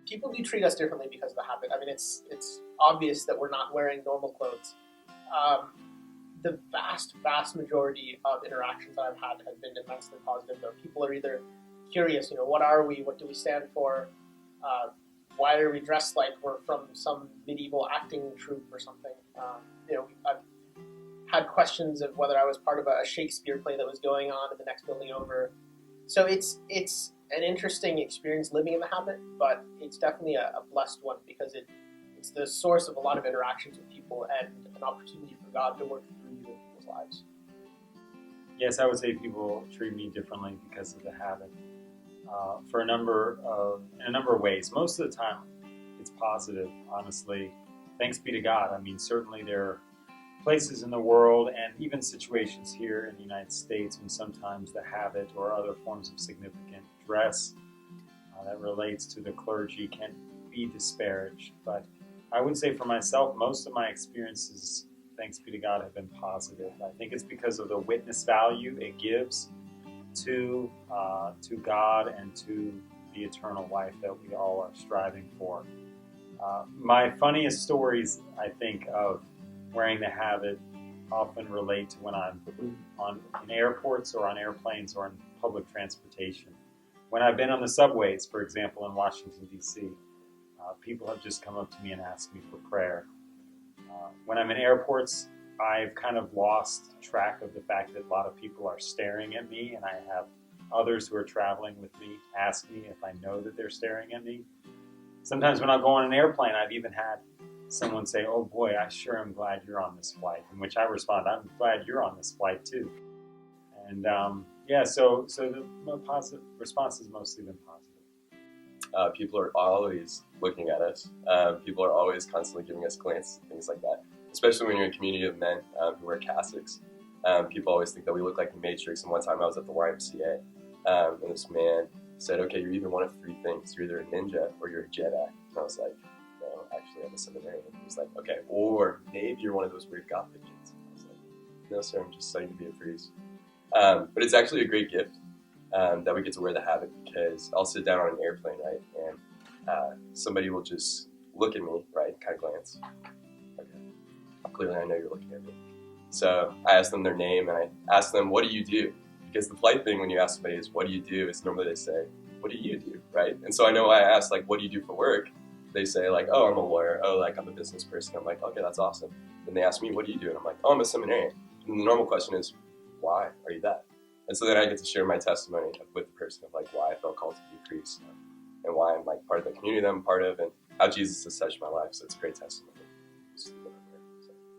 people do treat us differently because of the habit. I mean, it's obvious that we're not wearing normal clothes. The vast majority of interactions that I've had have been immensely positive. Though people are either curious, what are we? What do we stand for? Why are we dressed like we're from some medieval acting troupe or something? I've had questions of whether I was part of a Shakespeare play that was going on in the next building over. So it's an interesting experience living in the habit, but it's definitely a blessed one because it's the source of a lot of interactions with people and an opportunity for God to work through you in people's lives. Yes, I would say people treat me differently because of the habit. In a number of ways. Most of the time, it's positive, honestly. Thanks be to God. I mean, certainly there are places in the world and even situations here in the United States when sometimes the habit or other forms of significant dress that relates to the clergy can be disparaged. But I would say for myself, most of my experiences, thanks be to God, have been positive. I think it's because of the witness value it gives to God and to the eternal life that we all are striving for. My funniest stories, I think, of wearing the habit often relate to when I'm in airports or on airplanes or in public transportation. When I've been on the subways, for example, in Washington, D.C., people have just come up to me and asked me for prayer. When I'm in airports, I've kind of lost track of the fact that a lot of people are staring at me, and I have others who are traveling with me ask me if I know that they're staring at me. Sometimes when I go on an airplane, I've even had someone say, "Oh boy, I sure am glad you're on this flight," in which I respond, "I'm glad you're on this flight too." And so the positive response has mostly been positive. People are always looking at us. People are always constantly giving us glances, things like that. Especially when you're in a community of men who wear cassocks. People always think that we look like the Matrix. And one time I was at the YMCA, and this man said, "Okay, you're either one of three things. You're either a ninja or you're a Jedi." And I was like, "No, actually, I'm a seminarian." He was like, "Okay, or maybe you're one of those weird Gothic kids." And I was like, "No, sir, I'm just studying to be a priest." But it's actually a great gift that we get to wear the habit, because I'll sit down on an airplane, right, and somebody will just look at me, right, kind of glance. Okay, clearly I know you're looking at me. So I ask them their name, and I ask them, "What do you do?" Because the polite thing when you ask somebody is, "What do you do?" is normally they say, "What do you do?" Right? And so I know I ask, like, "What do you do for work?" They say, like, "Oh, I'm a lawyer." "Oh, like, I'm a business person." I'm like, "Okay, that's awesome." Then they ask me, "What do you do?" And I'm like, "Oh, I'm a seminarian." And the normal question is, "Why are you that?" And so then I get to share my testimony with the person of, like, why I felt called to be a priest and why I'm, like, part of the community that I'm part of and how Jesus has touched my life. So it's a great testimony.